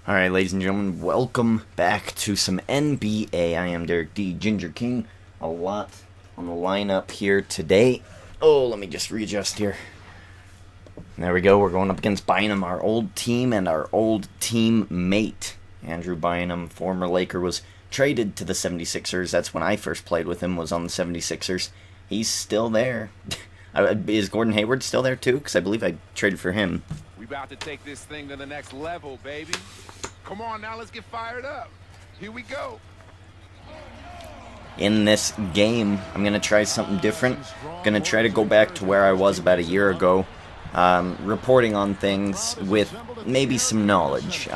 Alright, ladies and gentlemen, welcome back to some NBA. I am Derek D. Ginger King. A lot on the lineup here today. Oh, let me just readjust here. There we go. We're going up against Bynum, our old team and our old teammate. Andrew Bynum, former Laker, was traded to the 76ers. That's when I first played with him, was on the 76ers. He's still there. Is Gordon Hayward still there too? Because I believe I traded for him. We about to take this thing to the next level, baby. Come on now, let's get fired up. Here we go. In this game, I'm going to try something different. Going to try to go back to where I was about a year ago, reporting on things with maybe some knowledge.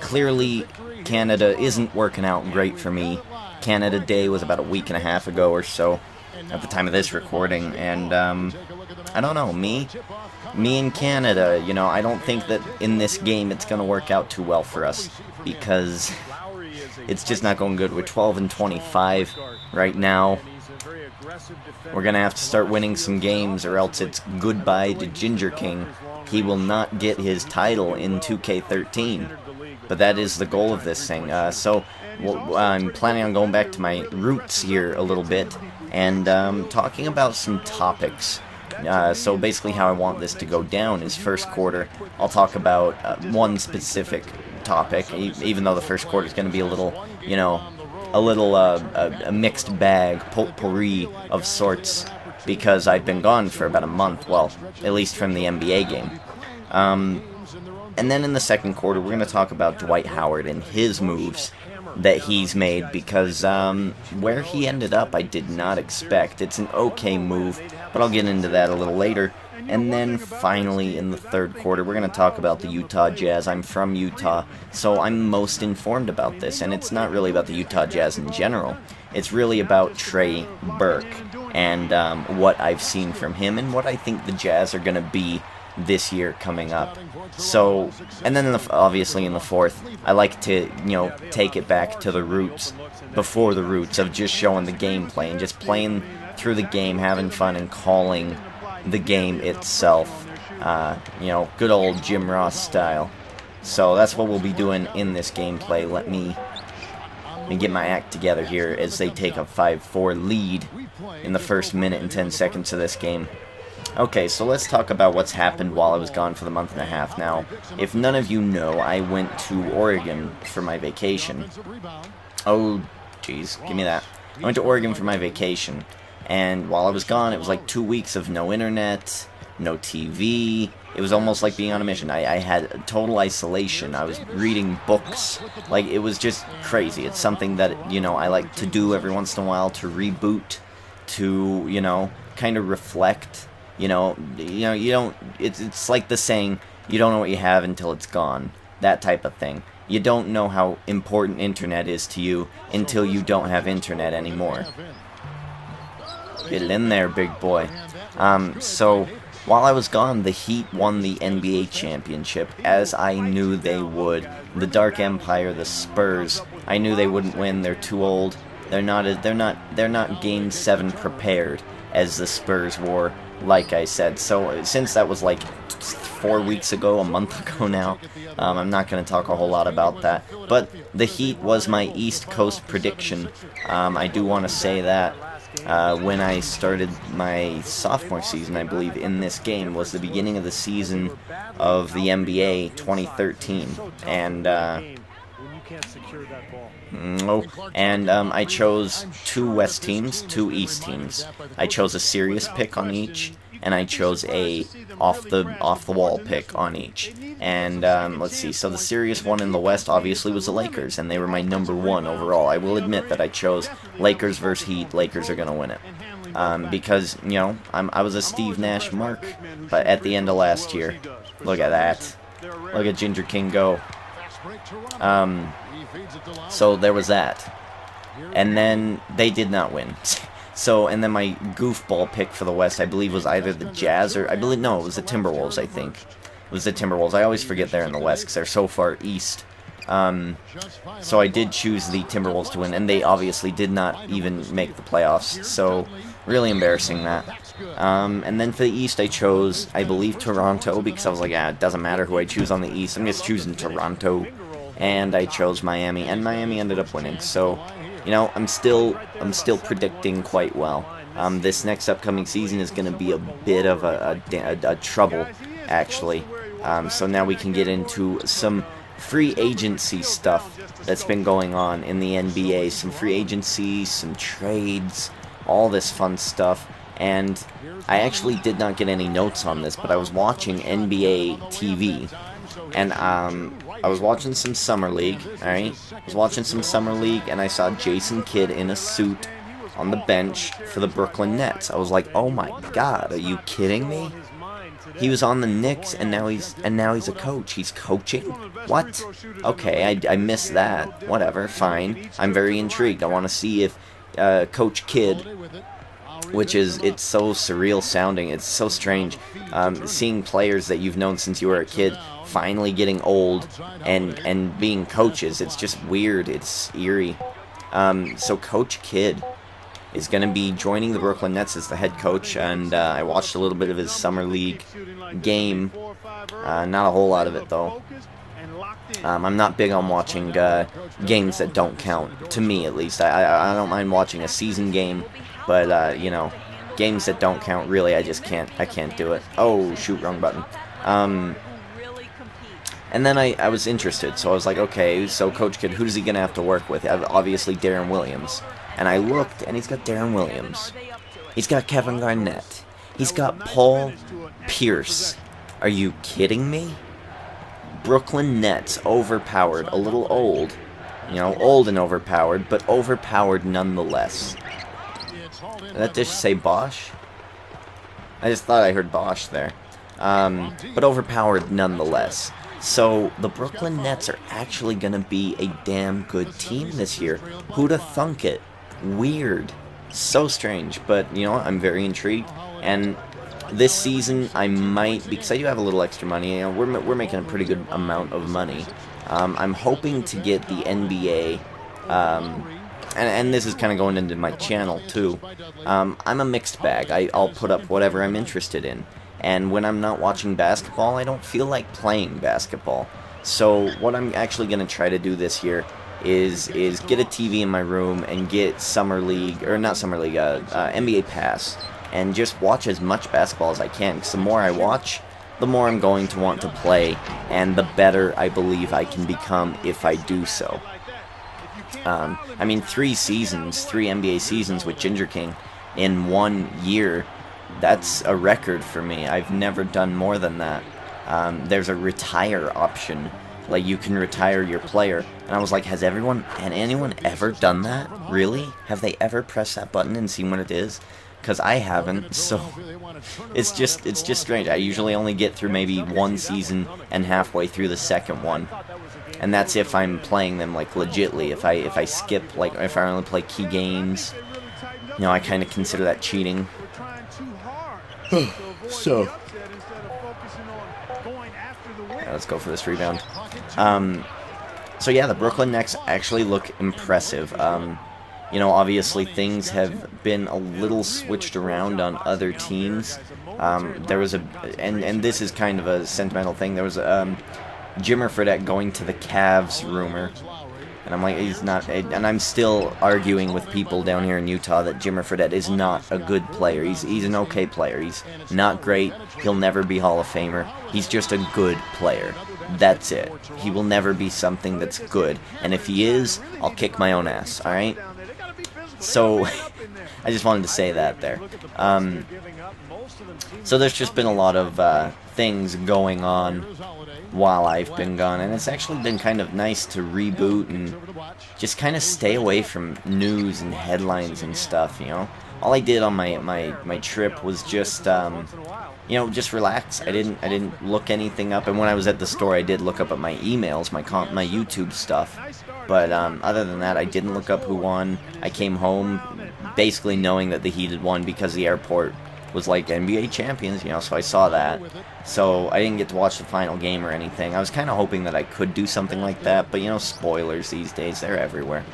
Clearly, Canada isn't working out great for me. Canada Day was about a week and a half ago or so at the time of this recording, and I don't know, me in Canada, you know, I don't think that in this game it's going to work out too well for us, because it's just not going good. We're 12-25 right now. We're going to have to start winning some games, or else it's goodbye to Ginger King. He will not get his title in 2K13, but that is the goal of this thing. So I'm planning on going back to my roots here a little bit, and talking about some topics. So basically how I want this to go down is first quarter, I'll talk about one specific topic, even though the first quarter is going to be a little, you know, a mixed bag, potpourri of sorts, because I've been gone for about a month, well, at least from the NBA game. And then in the second quarter, we're going to talk about Dwight Howard and his moves that he's made, because where he ended up I did not expect. It's an okay move, but I'll get into that a little later. And then finally in the third quarter, we're going to talk about the Utah Jazz. I'm from Utah, so I'm most informed about this, and it's not really about the Utah Jazz in general. It's really about Trey Burke and what I've seen from him and what I think the Jazz are going to be this year coming up. So, and then obviously in the fourth, I like to, you know, take it back to the roots, before the roots of just showing the gameplay and just playing through the game, having fun and calling the game itself, you know, good old Jim Ross style. So that's what we'll be doing in this gameplay. Let me get my act together here as they take a 5-4 lead in the first minute and 10 seconds of this game. Okay, so let's talk about what's happened while I was gone for the month and a half. Now, if none of you know, I went to Oregon for my vacation. Oh, jeez, give me that. I went to Oregon for my vacation, and while I was gone, it was like 2 weeks of no internet, no TV. It was almost like being on a mission. I had total isolation. I was reading books. Like, it was just crazy. It's something that, you know, I like to do every once in a while, to reboot, to, you know, kind of reflect. You know, you don't, it's like the saying, you don't know what you have until it's gone. That type of thing. You don't know how important internet is to you until you don't have internet anymore. Get it in there, big boy. So, while I was gone, the Heat won the NBA championship, as I knew they would. The Dark Empire, the Spurs, I knew they wouldn't win. They're too old. They're not Game 7 prepared, as the Spurs were, like I said. So since that was like 4 weeks ago, a month ago now, I'm not going to talk a whole lot about that. But the Heat was my East Coast prediction. I do want to say that when I started my sophomore season, I believe, in this game, was the beginning of the season of the NBA 2013. And I chose 2 West teams, 2 East teams. I chose a serious pick on each, and I chose a off the wall pick on each. And let's see. So the serious one in the West obviously was the Lakers, and they were my number 1 overall. I will admit that I chose Lakers versus Heat. Lakers are gonna win it. Because, you know, I was a Steve Nash mark, but at the end of last year, look at that. Look at Ginger King go. So there was that. And then they did not win. So, and then my goofball pick for the West, I believe, was either the Jazz or, it was the Timberwolves, I think. It was the Timberwolves. I always forget they're in the West because they're so far east. So I did choose the Timberwolves to win, and they obviously did not even make the playoffs. So, really embarrassing that. And then for the East, I chose, I believe, Toronto, because I was like, it doesn't matter who I choose on the East. I'm just choosing Toronto. and I chose Miami, and Miami ended up winning. So, you know, I'm still predicting quite well. This next upcoming season is going to be a bit of a trouble, actually. So now we can get into some free agency stuff that's been going on in the NBA. Some free agency, some trades, all this fun stuff. And I actually did not get any notes on this, but I was watching NBA TV. And I was watching some Summer League, alright? I was watching some Summer League, and I saw Jason Kidd in a suit on the bench for the Brooklyn Nets. I was like, oh my god, are you kidding me? He was on the Knicks, and now he's a coach. He's coaching? What? Okay, I missed that. Whatever, fine. I'm very intrigued. I want to see if Coach Kidd, which is, it's so surreal sounding, it's so strange, seeing players that you've known since you were a kid finally getting old and being coaches. It's just weird. It's eerie. So Coach Kidd is going to be joining the Brooklyn Nets as the head coach, and I watched a little bit of his Summer League game. Not a whole lot of it, though. I'm not big on watching games that don't count, to me at least. I don't mind watching a season game, but, you know, games that don't count, really, I can't do it. Oh, shoot, wrong button. And then I was interested, so I was like, okay, so Coach Kidd, who's he going to have to work with? Obviously, Darren Williams. And I looked, and he's got Darren Williams. He's got Kevin Garnett. He's got Paul Pierce. Are you kidding me? Brooklyn Nets, overpowered, a little old. You know, old and overpowered, but overpowered nonetheless. Did that just say Bosch? I just thought I heard Bosch there. But overpowered nonetheless. So, the Brooklyn Nets are actually going to be a damn good team this year. Who'da thunk it? Weird. So strange, but, you know, I'm very intrigued. And this season, I might, because I do have a little extra money, you know, we're making a pretty good amount of money. I'm hoping to get the NBA, and this is kind of going into my channel, too. I'm a mixed bag. I'll put up whatever I'm interested in. And when I'm not watching basketball, I don't feel like playing basketball. So what I'm actually going to try to do this year is get a TV in my room and get Summer League, or not Summer League, NBA Pass, and just watch as much basketball as I can. Because the more I watch, the more I'm going to want to play, and the better I believe I can become if I do so. I mean, 3 NBA seasons with Ginger King in 1 year. That's a record for me. I've never done more than that. There's a retire option. Like, you can retire your player. And I was like, had anyone ever done that? Really? Have they ever pressed that button and seen what it is? Because I haven't, so it's just strange. I usually only get through maybe 1 season and halfway through the second one. And that's if I'm playing them, like, legitly. If I skip, like, if I only play key games, you know, I kind of consider that cheating. So, yeah, let's go for this rebound. So yeah, the Brooklyn Nets actually look impressive. You know, obviously things have been a little switched around on other teams. There was and this is kind of a sentimental thing. There was Jimmer Fredette going to the Cavs rumor. And I'm like, he's not, and I'm still arguing with people down here in Utah that Jimmer Fredette is not a good player. He's an okay player. He's not great. He'll never be Hall of Famer. He's just a good player. That's it. He will never be something that's good. And if he is, I'll kick my own ass, alright? So, I just wanted to say that there. So there's just been a lot of things going on while I've been gone, and it's actually been kind of nice to reboot and just kind of stay away from news and headlines and stuff, you know. All I did on my trip was just you know, just relax. I didn't look anything up, and when I was at the store I did look up at my emails, my YouTube stuff, but other than that I didn't look up who won. I came home basically knowing that the Heat had won because the airport was like NBA champions, you know, so I saw that. So I didn't get to watch the final game or anything. I was kind of hoping that I could do something like that, but you know, spoilers these days, they're everywhere.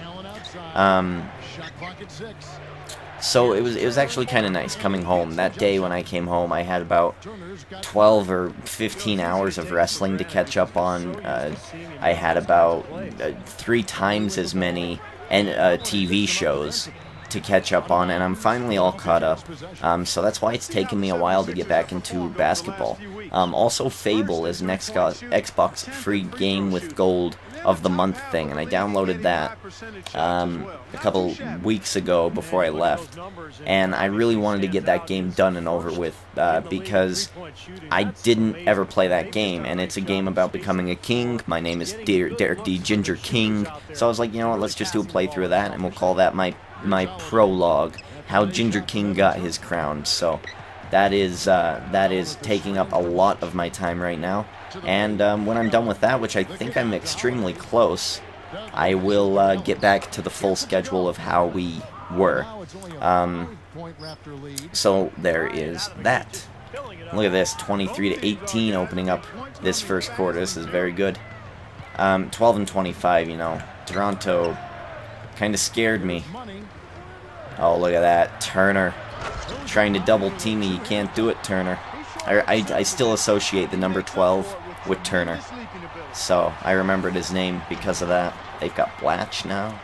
So it was actually kind of nice coming home. That day when I came home, I had about 12 or 15 hours of wrestling to catch up on. I had about 3 times as many TV shows to catch up on, and I'm finally all caught up. So that's why it's taken me a while to get back into basketball. Also, Fable is an Xbox free game with gold of the month thing, and I downloaded that a couple weeks ago before I left, and I really wanted to get that game done and over with because I didn't ever play that game, and it's a game about becoming a king. My name is Derek D. Ginger King, so I was like, you know what, let's just do a playthrough of that, and we'll call that my prologue, how Ginger King got his crown. So that is taking up a lot of my time right now. And when I'm done with that, which I think I'm extremely close, I will get back to the full schedule of how we were. So there is that. Look at this, 23-18 opening up this first quarter. This is very good. 12 and 25, you know. Toronto kind of scared me. Oh, look at that. Turner trying to double team me. You can't do it, Turner. I still associate the number 12 with Turner, so I remembered his name because of that. They've got Blatch now.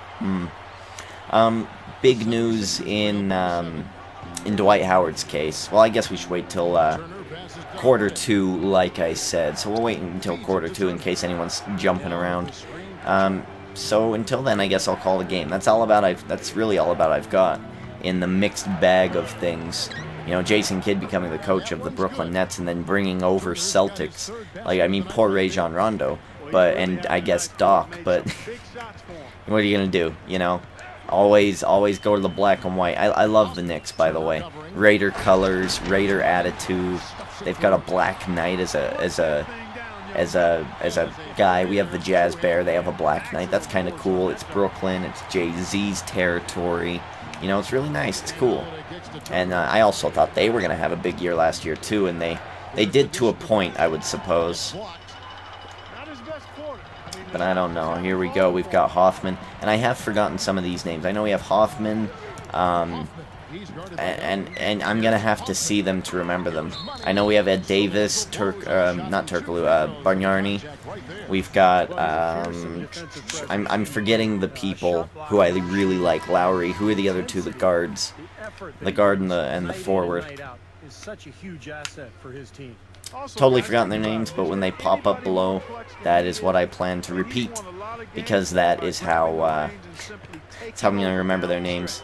Big news in Dwight Howard's case. Well, I guess we should wait till quarter 2, like I said. So we'll wait until quarter 2 in case anyone's jumping around. So until then, I guess I'll call the game. That's really all about I've got in the mixed bag of things. You know, Jason Kidd becoming the coach of the Brooklyn Nets and then bringing over Celtics. Like, I mean, poor Rajon Rondo, and I guess Doc, but what are you going to do, you know? Always go to the black and white. I love the Knicks, by the way. Raider colors, Raider attitude. They've got a Black Knight as a guy. We have the Jazz Bear. They have a Black Knight. That's kind of cool. It's Brooklyn. It's Jay-Z's territory. You know, it's really nice. It's cool. And I also thought they were going to have a big year last year, too, and they did to a point, I would suppose. But I don't know. Here we go. We've got Hoffman. And I have forgotten some of these names. I know we have Hoffman, and I'm going to have to see them to remember them. I know we have Ed Davis, not Turkoglu, Bargnani. We've got, I'm forgetting the people who I really like. Lowry. Who are the other two? The guards. The guard and the forward. Totally forgotten their names, but when they pop up below, that is what I plan to repeat, because that is how I'm going to remember their names.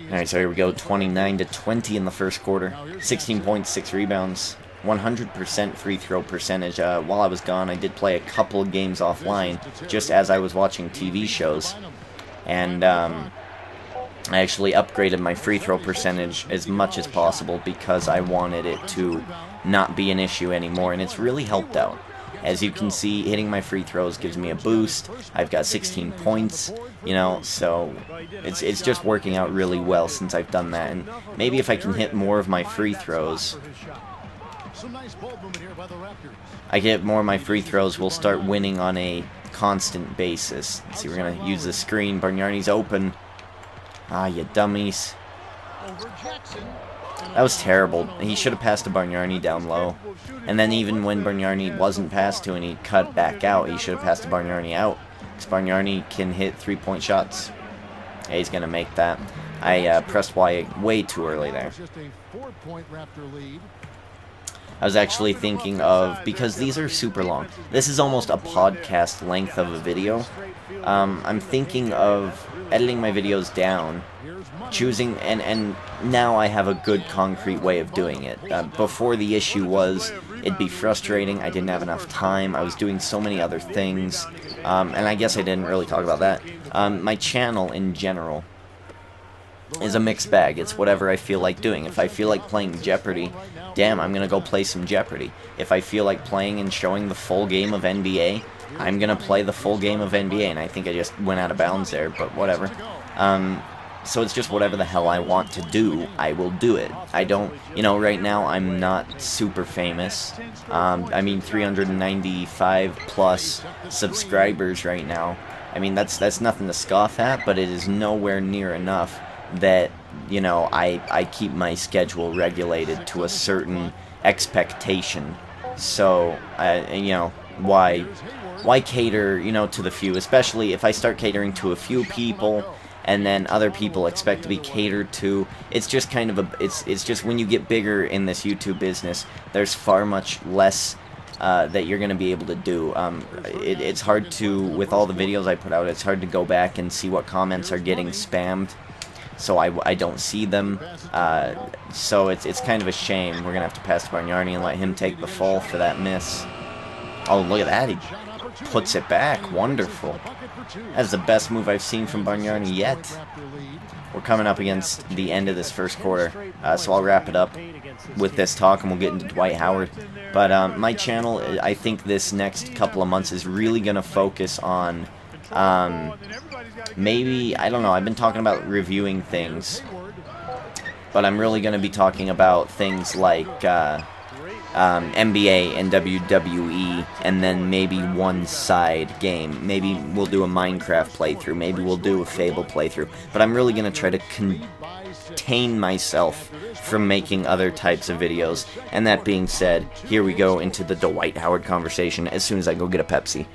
Alright, so here we go, 29-20 in the first quarter, 16 points, 6 rebounds, 100% free throw percentage. While I was gone, I did play a couple of games offline, just as I was watching TV shows, and I actually upgraded my free throw percentage as much as possible because I wanted it to not be an issue anymore, and it's really helped out. As you can see, hitting my free throws gives me a boost. I've got 16 points, you know, so it's just working out really well since I've done that. And maybe if I can hit more of my free throws, we'll start winning on a constant basis. Let's see, we're going to use the screen. Bargnani's open. Ah, you dummies. That was terrible. He should have passed to Bargnani down low. And then even when Bargnani wasn't passed to and he cut back out, he should have passed to Bargnani out. Because Bargnani can hit three-point shots. Yeah, he's going to make that. I pressed Y way too early there. I was actually thinking of, because these are super long, this is almost a podcast length of a video. I'm thinking of editing my videos down, choosing, and now I have a good concrete way of doing it. Before, the issue was it'd be frustrating, I didn't have enough time, I was doing so many other things, and I guess I didn't really talk about that. My channel in general is a mixed bag. It's whatever I feel like doing. If I feel like playing Jeopardy, damn, I'm gonna go play some Jeopardy. If I feel like playing and showing the full game of NBA, I'm gonna play the full game of NBA, and I think I just went out of bounds there, but whatever. So it's just whatever the hell I want to do, I will do it. I don't, you know, right now I'm not super famous. I mean, 395 plus subscribers right now. I mean, that's nothing to scoff at, but it is nowhere near enough that you know, I keep my schedule regulated to a certain expectation. So, you know, why cater, you know, to the few, especially if I start catering to a few people and then other people expect to be catered to. It's just kind of it's just when you get bigger in this YouTube business, there's far much less that you're going to be able to do. It's hard to, with all the videos I put out, it's hard to go back and see what comments are getting spammed, so I don't see them. So it's kind of a shame. We're going to have to pass to Bargnani and let him take the fall for that miss. Oh, look at that. He puts it back. Wonderful. That's the best move I've seen from Bargnani yet. We're coming up against the end of this first quarter, so I'll wrap it up with this talk and we'll get into Dwight Howard. But my channel, I think this next couple of months is really going to focus on maybe, I don't know, I've been talking about reviewing things, but I'm really going to be talking about things like NBA and WWE, and then maybe one side game. Maybe we'll do a Minecraft playthrough, maybe we'll do a Fable playthrough, but I'm really going to try to contain myself from making other types of videos. And that being said, here we go into the Dwight Howard conversation as soon as I go get a Pepsi.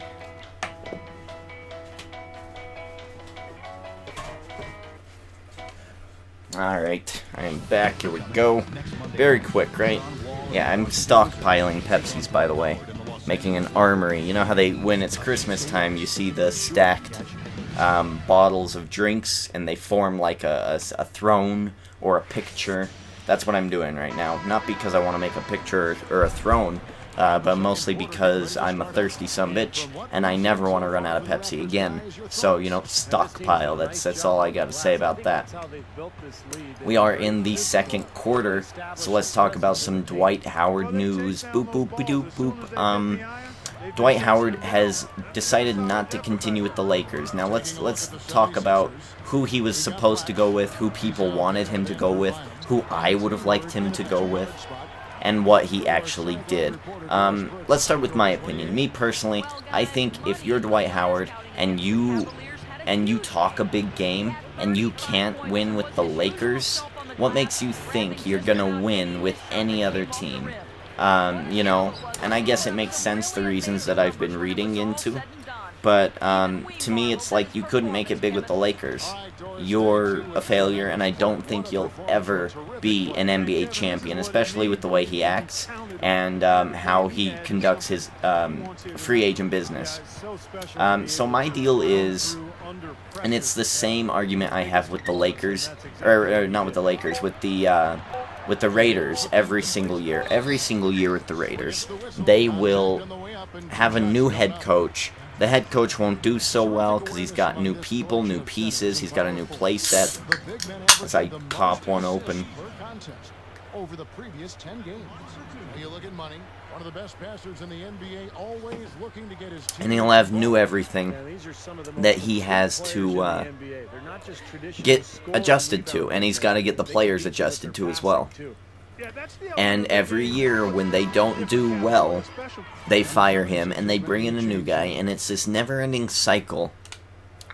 Alright, I am back, here we go. Very quick, right? Yeah, I'm stockpiling Pepsis, by the way. Making an armory. You know how when it's Christmas time, you see the stacked bottles of drinks, and they form like a throne or a picture? That's what I'm doing right now. Not because I want to make a picture or a throne, but mostly because I'm a thirsty sumbitch, and I never want to run out of Pepsi again. So, you know, stockpile. That's all I got to say about that. We are in the second quarter, so let's talk about some Dwight Howard news. Boop, boop, ba-doop, boop. Dwight Howard has decided not to continue with the Lakers. Now let's talk about who he was supposed to go with, who people wanted him to go with, who I would have liked him to go with, and what he actually did. Let's start with my opinion. Me personally, I think if you're Dwight Howard and you talk a big game and you can't win with the Lakers, what makes you think you're gonna win with any other team? You know, and I guess it makes sense, the reasons that I've been reading into, but to me it's like you couldn't make it big with the Lakers. You're a failure, and I don't think you'll ever be an NBA champion, especially with the way he acts and how he conducts his free agent business. So my deal is, and it's the same argument I have with the Lakers, or not with the Lakers, with the Raiders every single year. Every single year with the Raiders, they will have a new head coach. The head coach won't do so well because he's got new people, new pieces, he's got a new play set. As I pop one open. Over the previous 10 games. You look at money, one of the best passers in the NBA, always looking to get his team. And he'll have new everything that he has to get adjusted to, and he's got to get the players adjusted to as well. And every year when they don't do well, they fire him and they bring in a new guy, and it's this never-ending cycle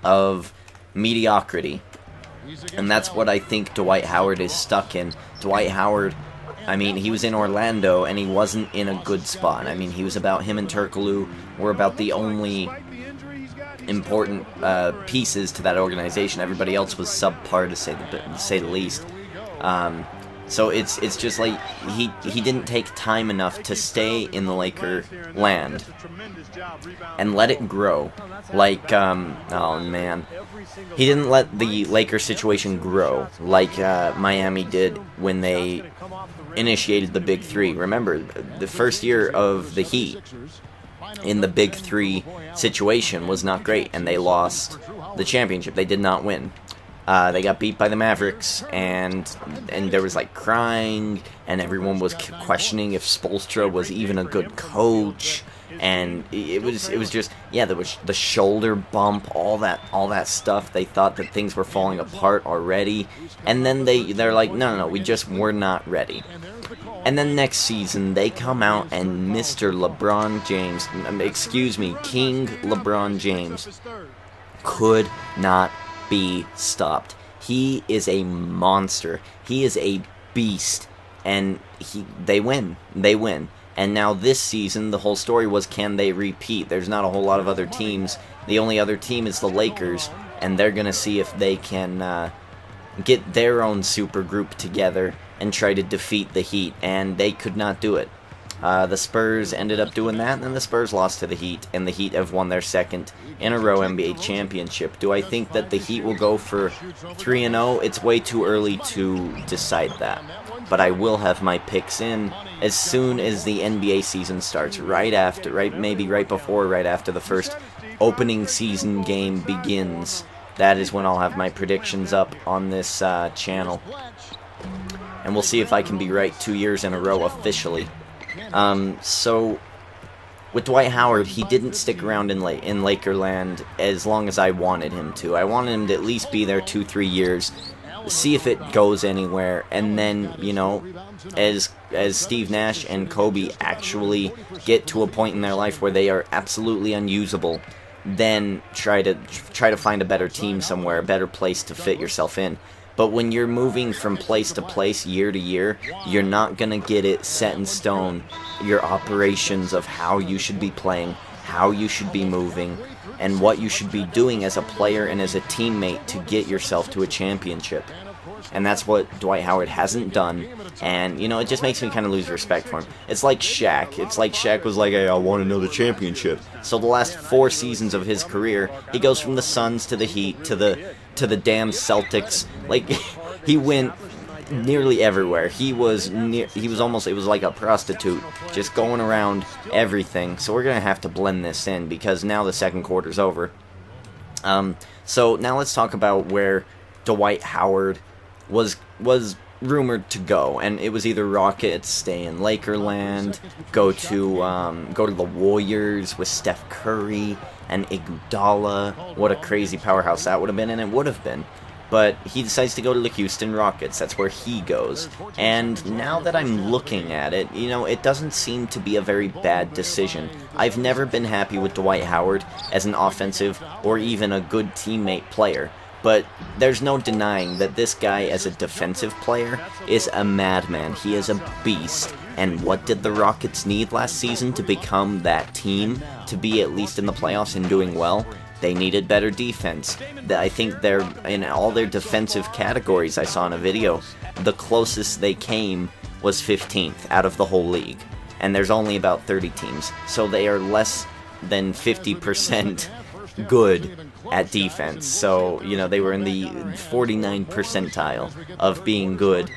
of mediocrity. And that's what I think Dwight Howard is stuck in. Dwight Howard, I mean, he was in Orlando and he wasn't in a good spot. I mean, he was about, him and Turkoglu were about the only important pieces to that organization. Everybody else was subpar, to say the least. So it's just like he didn't take time enough to stay in the Laker land and let it grow. Like, oh man, he didn't let the Laker situation grow like Miami did when they initiated the Big Three. Remember, the first year of the Heat in the Big Three situation was not great, and they lost the championship. They did not win. They got beat by the Mavericks, and there was like crying, and everyone was questioning if Spoelstra was even a good coach, and it was just, yeah, there was the shoulder bump, all that stuff. They thought that things were falling apart already, and then they're like, no, we just were not ready. And then next season they come out and Mr. LeBron James, King LeBron James, could not be stopped. He is a monster. He is a beast. And they win. They win. And now this season, the whole story was, can they repeat? There's not a whole lot of other teams. The only other team is the Lakers, and they're going to see if they can get their own super group together and try to defeat the Heat, and they could not do it. The Spurs ended up doing that, and then the Spurs lost to the Heat, and the Heat have won their second in a row NBA championship. Do I think that the Heat will go for 3-0? It's way too early to decide that. But I will have my picks in as soon as the NBA season starts, maybe right before, right after the first opening season game begins. That is when I'll have my predictions up on this channel. And we'll see if I can be right 2 years in a row officially. So, with Dwight Howard, he didn't stick around in Lakerland as long as I wanted him to. I wanted him to at least be there 2-3 years, see if it goes anywhere, and then, you know, as Steve Nash and Kobe actually get to a point in their life where they are absolutely unusable, then try to find a better team somewhere, a better place to fit yourself in. But when you're moving from place to place, year to year, you're not going to get it set in stone, your operations of how you should be playing, how you should be moving, and what you should be doing as a player and as a teammate to get yourself to a championship. And that's what Dwight Howard hasn't done, and, you know, it just makes me kind of lose respect for him. It's like Shaq. It's like Shaq was like, hey, I want another championship. So the last 4 seasons of his career, he goes from the Suns to the Heat to the damn Celtics. Like, he went nearly everywhere. It was like a prostitute, just going around everything. So we're going to have to blend this in, because now the second quarter's over. So now let's talk about where Dwight Howard was rumored to go, and it was either Rockets, stay in Lakerland, go to the Warriors with Steph Curry and Iguodala. What a crazy powerhouse that would have been, and it would have been. But he decides to go to the Houston Rockets. That's where he goes. And now that I'm looking at it, you know, it doesn't seem to be a very bad decision. I've never been happy with Dwight Howard as an offensive or even a good teammate player. But there's no denying that this guy, as a defensive player, is a madman. He is a beast. And what did the Rockets need last season to become that team, to be at least in the playoffs and doing well? They needed better defense. I think they're, in all their defensive categories I saw in a video, the closest they came was 15th out of the whole league. And there's only about 30 teams. So they are less than 50% good at defense. So, you know, they were in the 49th percentile of being good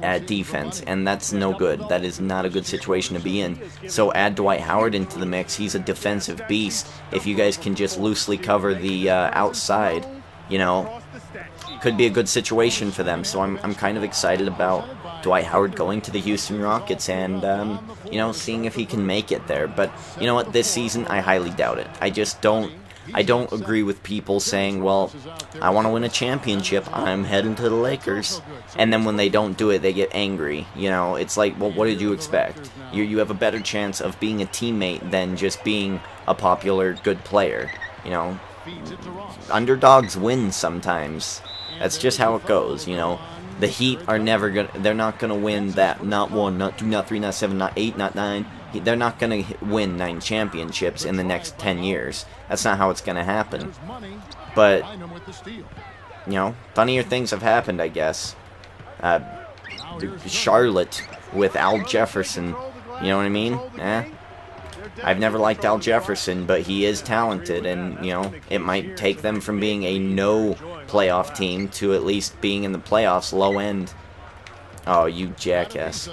at defense, and that's no good. That is not a good situation to be in. So add Dwight Howard into the mix. He's a defensive beast. If you guys can just loosely cover the outside, you know, could be a good situation for them. So I'm kind of excited about Dwight Howard going to the Houston Rockets and, you know, seeing if he can make it there. But, you know what, this season, I highly doubt it. I don't agree with people saying, well, I want to win a championship, I'm heading to the Lakers, and then when they don't do it, they get angry. You know, it's like, well, what did you expect? You have a better chance of being a teammate than just being a popular, good player. You know, underdogs win sometimes. That's just how it goes, you know. The Heat are they're not gonna win that, not 1, not 2, not 3, not 7, not 8, not 9. They're not gonna win 9 championships in the next 10 years. That's not how it's gonna happen. But, you know, funnier things have happened, I guess. Charlotte with Al Jefferson, you know what I mean? I've never liked Al Jefferson, but he is talented, and, you know, it might take them from being a no playoff team to at least being in the playoffs, low end. Oh, you jackass.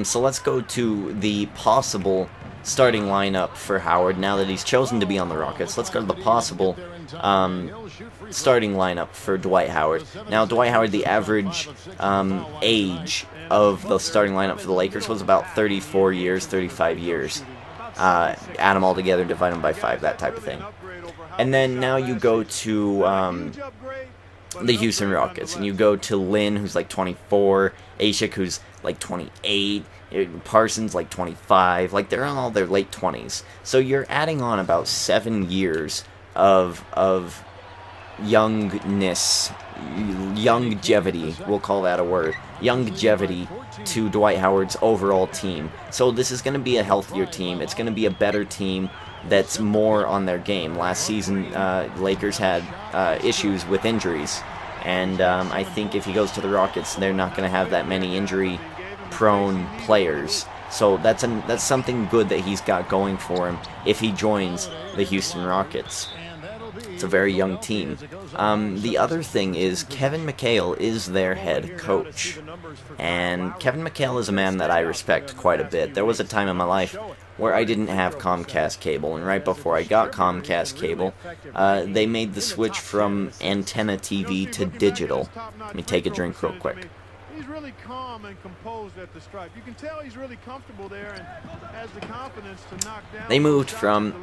So let's go to the possible starting lineup for Howard now that he's chosen to be on the Rockets. Let's go to the possible starting lineup for Dwight Howard. Now, Dwight Howard, the average age of the starting lineup for the Lakers was about 34 years, 35 years. Add them all together, divide them by 5, that type of thing. And then now you go to the Houston Rockets, and you go to Lynn, who's like 24, Ashik, who's like 28, Parsons like 25, like they're in all their late 20s. So you're adding on about 7 years of youngness, longevity, we'll call that a word, longevity to Dwight Howard's overall team. So this is going to be a healthier team. It's going to be a better team that's more on their game. Last season, Lakers had issues with injuries, and I think if he goes to the Rockets, they're not going to have that many injury-prone players. So that's something good that he's got going for him if he joins the Houston Rockets. It's a very young team. The other thing is Kevin McHale is their head coach. And Kevin McHale is a man that I respect quite a bit. There was a time in my life where I didn't have Comcast cable, and right before I got Comcast cable, they made the switch from antenna TV to digital. Let me take a drink real quick. He's really calm and composed at the stripe. You can tell he's really comfortable there and has the confidence to knock down. They moved from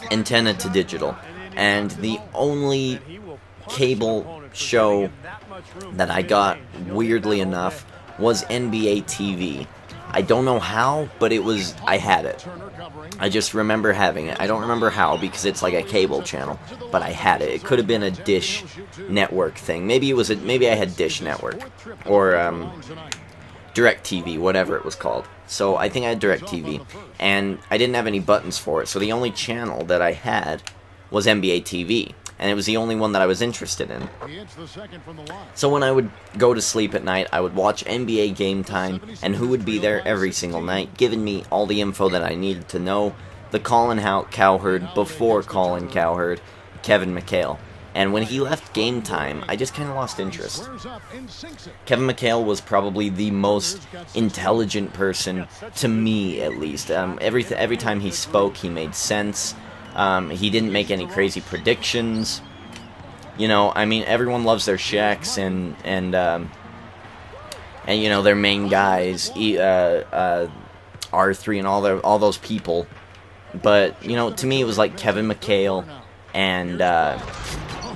antenna to digital, and the only cable show that I got, weirdly enough, was NBA TV. I don't know how, but I had it. I just remember having it. I don't remember how, because it's like a cable channel, but I had it. It could have been a Dish Network thing. Maybe I had Dish Network, or DirecTV, whatever it was called. So I think I had DirecTV, and I didn't have any buttons for it, so the only channel that I had was NBA TV, and it was the only one that I was interested in. So when I would go to sleep at night, I would watch NBA Game Time, and who would be there every single night, giving me all the info that I needed to know? The Colin Cowherd, before Colin Cowherd, Kevin McHale. And when he left Game Time, I just kind of lost interest. Kevin McHale was probably the most intelligent person, to me at least. Every time he spoke, he made sense. He didn't make any crazy predictions. You know, I mean, everyone loves their Shaqs and you know, their main guys, R3 and all those people. But you know, to me, it was like Kevin McHale, and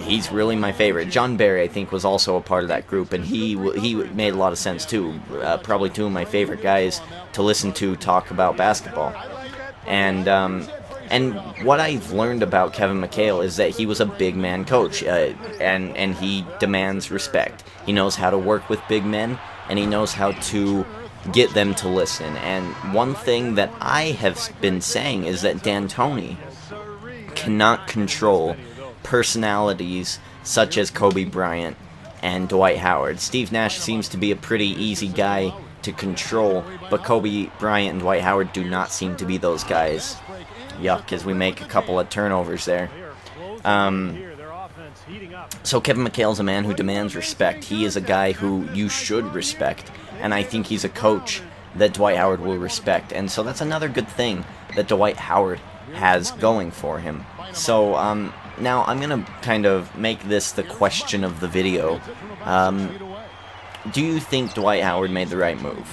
he's really my favorite. John Barry, I think, was also a part of that group, and he made a lot of sense too. Probably two of my favorite guys to listen to talk about basketball. And what I've learned about Kevin McHale is that he was a big man coach, and he demands respect. He knows how to work with big men, and he knows how to get them to listen. And one thing that I have been saying is that D'Antoni cannot control personalities such as Kobe Bryant and Dwight Howard. Steve Nash seems to be a pretty easy guy to control, but Kobe Bryant and Dwight Howard do not seem to be those guys. Yuck, as we make a couple of turnovers there. So Kevin McHale's a man who demands respect. He is a guy who you should respect, and I think he's a coach that Dwight Howard will respect. And so that's another good thing that Dwight Howard has going for him. So now I'm going to kind of make this the question of the video. Do you think Dwight Howard made the right move?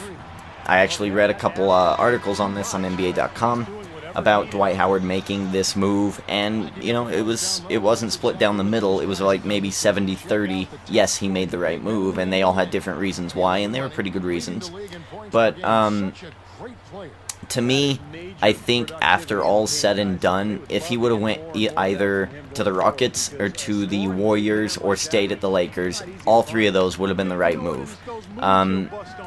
I actually read a couple articles on this on NBA.com about Dwight Howard making this move, and you know, it wasn't split down the middle. It was like maybe 70-30. Yes, he made the right move, and they all had different reasons why, and they were pretty good reasons. But to me, I think after all's said and done, if he would have went either to the Rockets or to the Warriors or stayed at the Lakers, all three of those would have been the right move.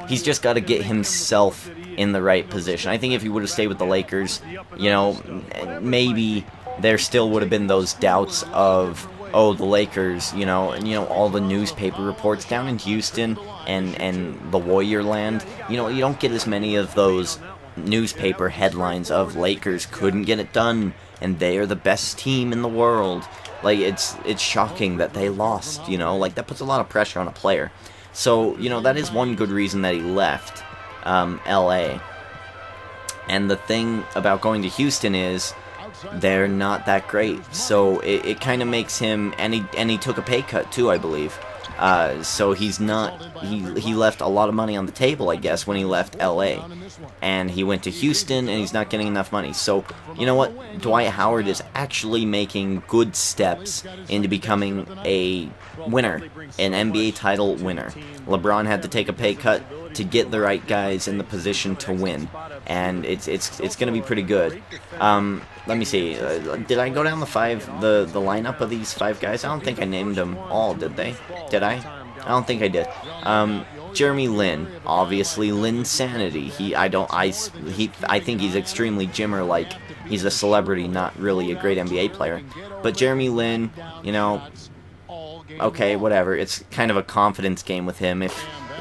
He's just got to get himself in the right position. I think if he would have stayed with the Lakers, you know, maybe there still would have been those doubts of, oh, the Lakers, you know, and you know, all the newspaper reports down in Houston and the Warrior land, you know, you don't get as many of those newspaper headlines of Lakers couldn't get it done and they are the best team in the world. Like, it's shocking that they lost, you know, like that puts a lot of pressure on a player. So, you know, that is one good reason that he left LA. And the thing about going to Houston is they're not that great. So it kind of makes him, and he took a pay cut too, I believe. So he's not, he left a lot of money on the table, I guess, when he left LA. And he went to Houston, and he's not getting enough money. So, you know what? Dwight Howard is actually making good steps into becoming a winner, an NBA title winner. LeBron had to take a pay cut. to get the right guys in the position to win, and it's going to be pretty good. Let me see. Did I go down the lineup of these 5 guys? I don't think I named them all, did they? Did I? I don't think I did. Jeremy Lin, obviously Linsanity. I think he's extremely Jimmer-like. He's a celebrity, not really a great NBA player. But Jeremy Lin, you know, okay, whatever. It's kind of a confidence game with him. If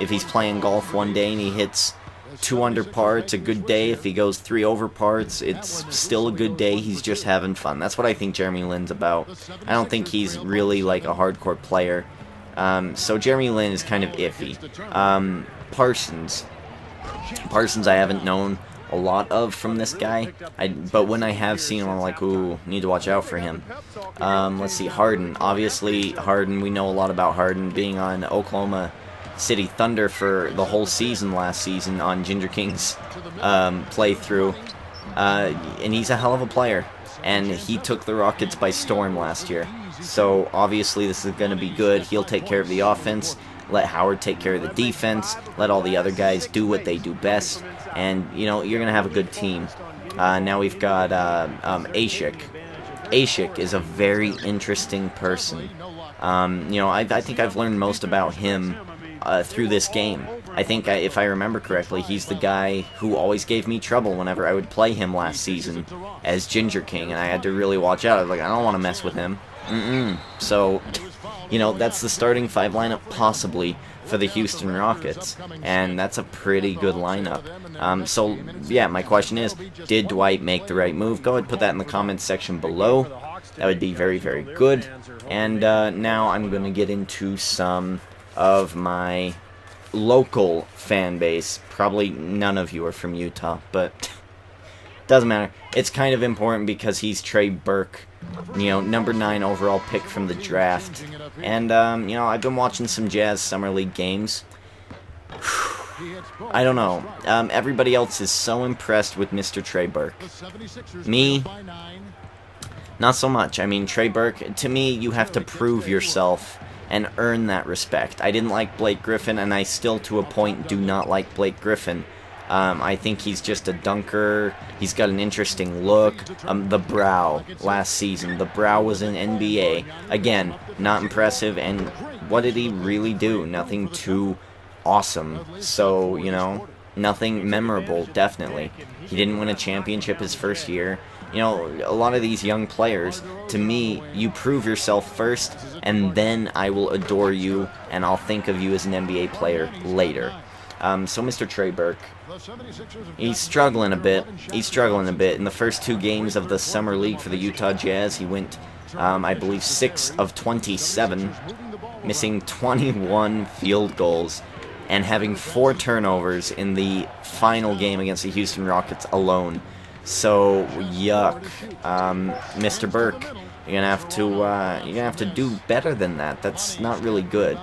he's playing golf one day and he hits 2 under par, it's a good day. If he goes 3 over par, it's still a good day. He's just having fun. That's what I think Jeremy Lin's about. I don't think he's really like a hardcore player. So Jeremy Lin is kind of iffy. Parsons I haven't known a lot of from this guy, but when I have seen him, I'm like, ooh, need to watch out for him. Let's see, Harden. Obviously, Harden, we know a lot about Harden being on Oklahoma City Thunder for the whole season last season on Ginger King's playthrough, and he's a hell of a player, and he took the Rockets by storm last year. So obviously this is going to be good. He'll take care of the offense, let Howard take care of the defense, let all the other guys do what they do best, and you know, you're going to have a good team. Now we've got Ashik. Ashik is a very interesting person. You know, I think I've learned most about him through this game. I think, if I remember correctly, he's the guy who always gave me trouble whenever I would play him last season as Ginger King, and I had to really watch out. I was like, I don't want to mess with him. So, you know, that's the starting 5 lineup possibly for the Houston Rockets, and that's a pretty good lineup. So, yeah, my question is, did Dwight make the right move? Go ahead and put that in the comments section below. That would be very, very good. And now I'm going to get into some of my local fan base. Probably none of you are from Utah, but doesn't matter. It's kind of important because he's Trey Burke, you know, number 9 overall pick from the draft. And, you know, I've been watching some Jazz Summer League games. I don't know. Everybody else is so impressed with Mr. Trey Burke. Me, not so much. I mean, Trey Burke, to me, you have to prove yourself and earn that respect. I didn't like Blake Griffin, and I still, to a point, do not like Blake Griffin. I think he's just a dunker. He's got an interesting look. The brow last season. The brow was in NBA. Again, not impressive. And what did he really do? Nothing too awesome. So, you know, nothing memorable, definitely. He didn't win a championship his first year. You know, a lot of these young players, to me, you prove yourself first, and then I will adore you, and I'll think of you as an NBA player later. So Mr. Trey Burke, he's struggling a bit. He's struggling a bit. In the first 2 games of the Summer League for the Utah Jazz, he went, I believe, 6 of 27, missing 21 field goals, and having 4 turnovers in the final game against the Houston Rockets alone. So, yuck. Mr. Burke, you're gonna have to do better than that. That's not really good.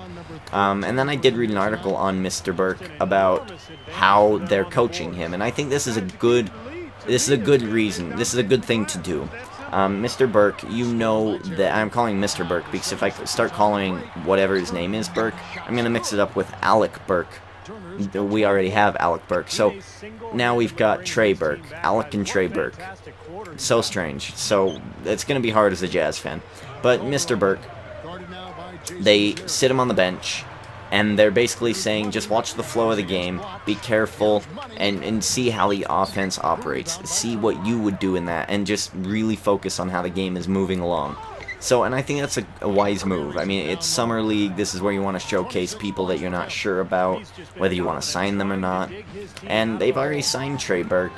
And then I did read an article on Mr. Burke about how they're coaching him, and I think this is a good reason. This is a good thing to do. Mr. Burke, you know that I'm calling Mr. Burke because if I start calling whatever his name is Burke, I'm gonna mix it up with Alec Burke. We already have Alec Burke, so now we've got Trey Burke, Alec and Trey Burke. So strange. So it's going to be hard as a Jazz fan. But Mr. Burke, they sit him on the bench, and they're basically saying, just watch the flow of the game, be careful, and see how the offense operates. See what you would do in that, and just really focus on how the game is moving along. So, and I think that's a wise move. I mean, it's Summer League. This is where you want to showcase people that you're not sure about, whether you want to sign them or not. And they've already signed Trey Burke,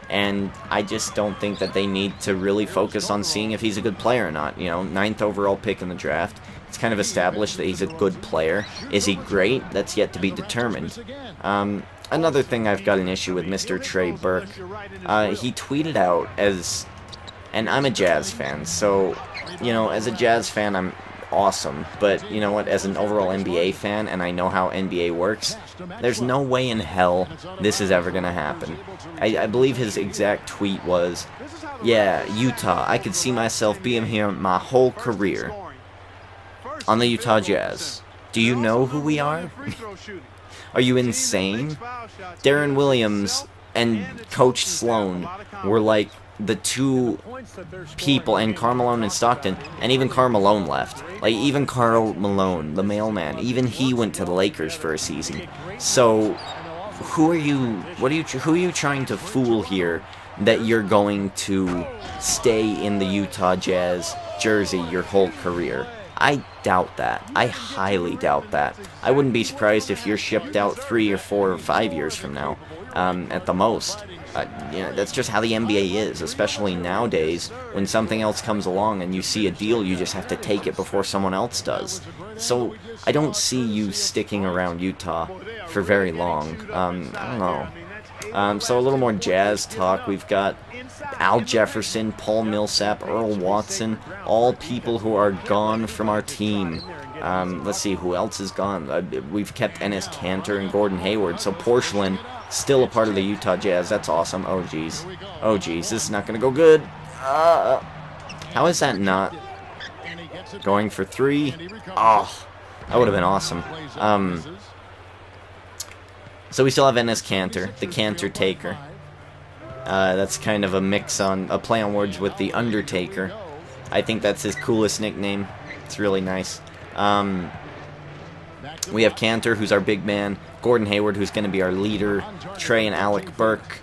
and I just don't think that they need to really focus on seeing if he's a good player or not. You know, 9th overall pick in the draft. It's kind of established that he's a good player. Is he great? That's yet to be determined. Another thing I've got an issue with Mr. Trey Burke, he tweeted out as, and I'm a Jazz fan, so, you know, as a Jazz fan, I'm awesome, but you know what, as an overall NBA fan, and I know how NBA works, there's no way in hell this is ever going to happen. I believe his exact tweet was, yeah, Utah, I could see myself being here my whole career on the Utah Jazz. Do you know who we are? Are you insane? Darren Williams and Coach Sloan were like the two people, and Karl Malone and Stockton, and even Karl Malone left. Like, even Karl Malone, the mailman, even he went to the Lakers for a season. So, who are you trying to fool here that you're going to stay in the Utah Jazz jersey your whole career? I doubt that. I highly doubt that. I wouldn't be surprised if you're shipped out 3 or 4 or 5 years from now, at the most. That's just how the NBA is, especially nowadays. When something else comes along and you see a deal, you just have to take it before someone else does. So I don't see you sticking around Utah for very long. I don't know. So a little more Jazz talk. We've got Al Jefferson, Paul Millsap, Earl Watson, all people who are gone from our team. Let's see, who else is gone? We've kept Enes Kanter and Gordon Hayward, so Porcelain still a part of the Utah Jazz. That's awesome. Oh, geez. Oh, geez. This is not going to go good. How is that not going for 3? Oh, that would have been awesome. So we still have Enes Kanter, the Kanter Taker. That's kind of a mix on, a play on words with the Undertaker. I think that's his coolest nickname. It's really nice. We have Kanter, who's our big man. Gordon Hayward, who's going to be our leader. Trey and Alec Burke.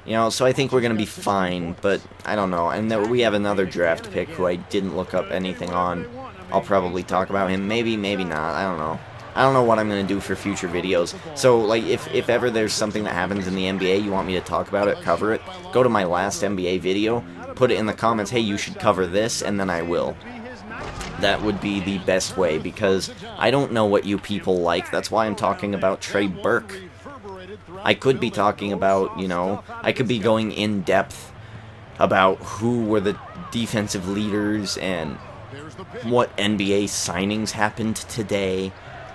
So I think we're going to be fine, but I don't know. And then we have another draft pick who I didn't look up anything on. I'll probably talk about him. Maybe, maybe not. I don't know. I don't know what I'm going to do for future videos. So, like, if ever there's something that happens in the NBA, you want me to talk about it, cover it, go to my last NBA video, put it in the comments, hey, you should cover this, and then I will. That would be the best way, because I don't know what you people like. That's why I'm talking about Trey Burke. I could be talking about, I could be going in depth about who were the defensive leaders and what NBA signings happened today.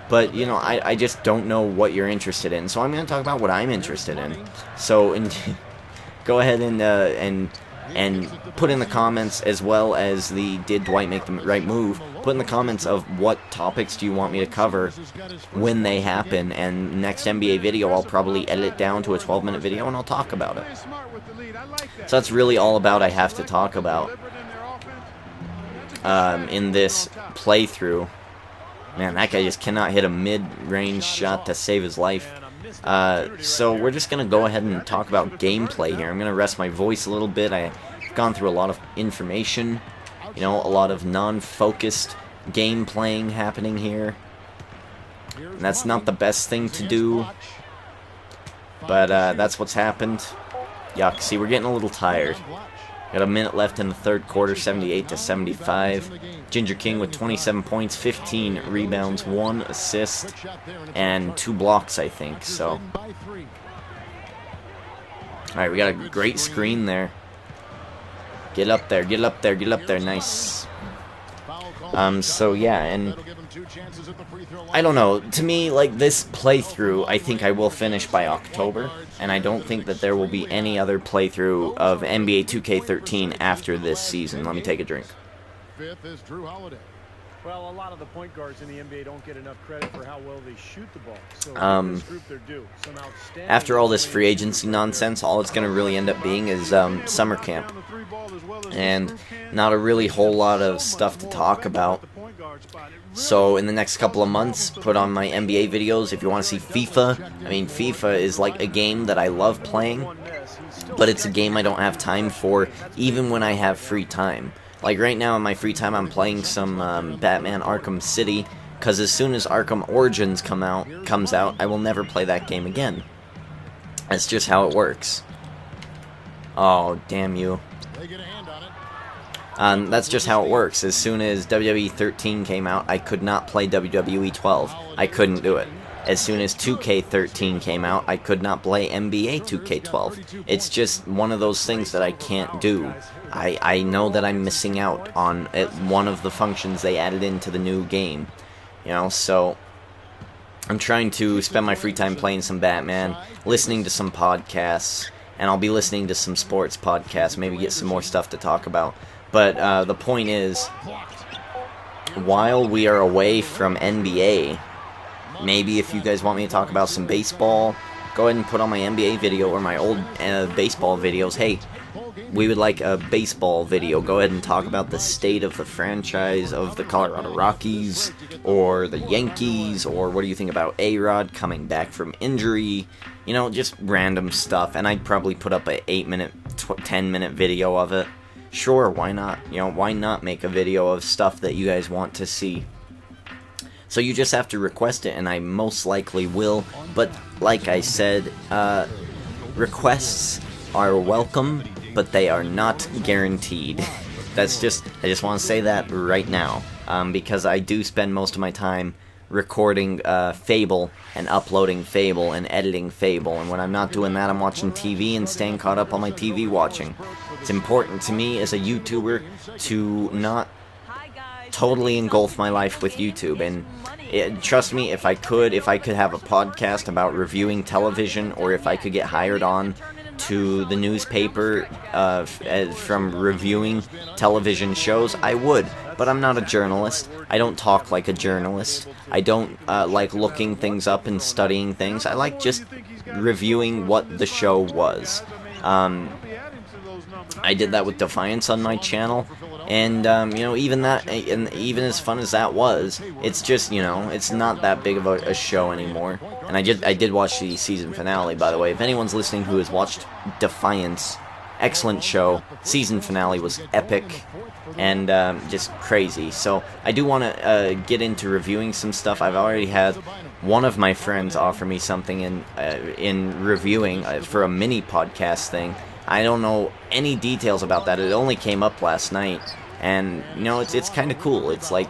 But, I just don't know what you're interested in. So I'm going to talk about what I'm interested in. So go ahead and put in the comments, as well as the did Dwight make the right move, put in the comments of what topics do you want me to cover when they happen, and next NBA video I'll probably edit it down to a 12-minute video and I'll talk about it. So that's really all I have to talk about in this playthrough. Man, that guy just cannot hit a mid-range shot to save his life. So we're just going to go ahead and talk about gameplay here. I'm going to rest my voice a little bit. I've gone through a lot of information, a lot of non-focused game playing happening here. And that's not the best thing to do, but that's what's happened. Yuck, see, we're getting a little tired. Got a minute left in the third quarter, 78-75. Ginger King with 27 points, 15 rebounds, 1 assist, and 2 blocks, I think. So, alright, we got a great screen there. Get up there, get up there, get up there. Nice. So yeah, and I don't know, to me, like, this playthrough, I think I will finish by October, and I don't think that there will be any other playthrough of NBA 2K13 after this season. Let me take a drink. Well, a lot of the point guards in the NBA don't get enough credit for how well they shoot the ball. So this group they're due. After all this free agency nonsense, all it's going to really end up being is summer camp. And not a really whole lot of stuff to talk about. So in the next couple of months, put on my NBA videos if you want to see FIFA. I mean, FIFA is like a game that I love playing, but it's a game I don't have time for, even when I have free time. Like right now in my free time, I'm playing some Batman Arkham City, because as soon as Arkham Origins comes out, I will never play that game again. That's just how it works. Oh, damn you. That's just how it works. As soon as WWE 13 came out, I could not play WWE 12. I couldn't do it. As soon as 2K13 came out, I could not play NBA 2K12. It's just one of those things that I can't do. I know that I'm missing out on one of the functions they added into the new game. So I'm trying to spend my free time playing some Batman, listening to some podcasts, and I'll be listening to some sports podcasts, maybe get some more stuff to talk about. But the point is, while we are away from NBA, maybe if you guys want me to talk about some baseball, go ahead and put on my NBA video or my old baseball videos. Hey, we would like a baseball video. Go ahead and talk about the state of the franchise of the Colorado Rockies or the Yankees, or what do you think about A-Rod coming back from injury? You know, just random stuff, and I'd probably put up a 8-minute, 10-minute video of it. Sure, why not? You know, why not make a video of stuff that you guys want to see? So you just have to request it, and I most likely will. But like I said, requests are welcome, but they are not guaranteed. I just want to say that right now, because I do spend most of my time recording Fable and uploading Fable and editing Fable, and when I'm not doing that, I'm watching TV and staying caught up on my TV watching. It's important to me as a YouTuber to not totally engulf my life with YouTube, and trust me, if I could have a podcast about reviewing television, or if I could get hired on to the newspaper from reviewing television shows, I would. But I'm not a journalist. I don't talk like a journalist. I don't like looking things up and studying things. I like just reviewing what the show was. I did that with Defiance on my channel, and you know, even that, and even as fun as that was, it's just, you know, it's not that big of a show anymore. And I did watch the season finale, by the way. If anyone's listening who has watched Defiance, excellent show. Season finale was epic and just crazy. So I do want to get into reviewing some stuff. I've already had one of my friends offer me something in reviewing for a mini podcast thing. I don't know any details about that. It only came up last night, and you know, it's kind of cool. It's like,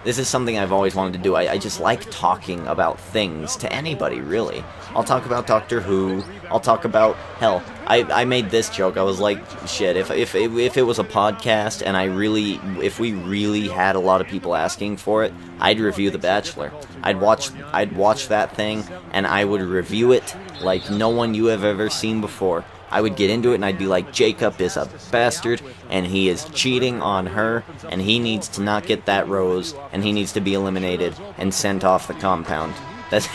this is something I've always wanted to do. I just like talking about things to anybody, really. I'll talk about Doctor Who. I'll talk about, hell, I made this joke. I was like, shit, if it was a podcast and if we really had a lot of people asking for it, I'd review The Bachelor. I'd watch that thing, and I would review it like no one you have ever seen before. I would get into it and I'd be like, Jacob is a bastard, and he is cheating on her, and he needs to not get that rose, and he needs to be eliminated and sent off the compound. That's,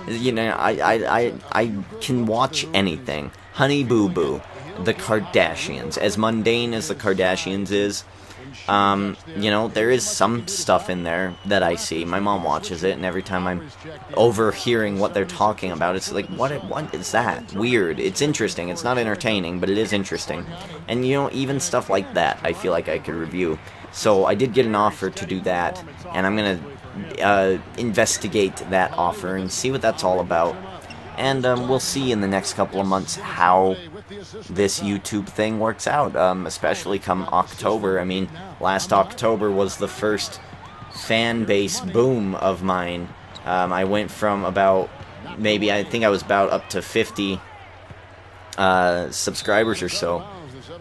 you know, I can watch anything. Honey Boo Boo, the Kardashians, as mundane as the Kardashians is, you know, there is some stuff in there that I see. My mom watches it, and every time I'm overhearing what they're talking about, it's like, what is that? Weird. It's interesting. It's not entertaining, but it is interesting. And, you know, even stuff like that, I feel like I could review. So I did get an offer to do that, and I'm going to investigate that offer and see what that's all about. And we'll see in the next couple of months how this YouTube thing works out, especially come October. I mean, last October was the first fan base boom of mine. I went from about, I think I was about up to 50 subscribers or so.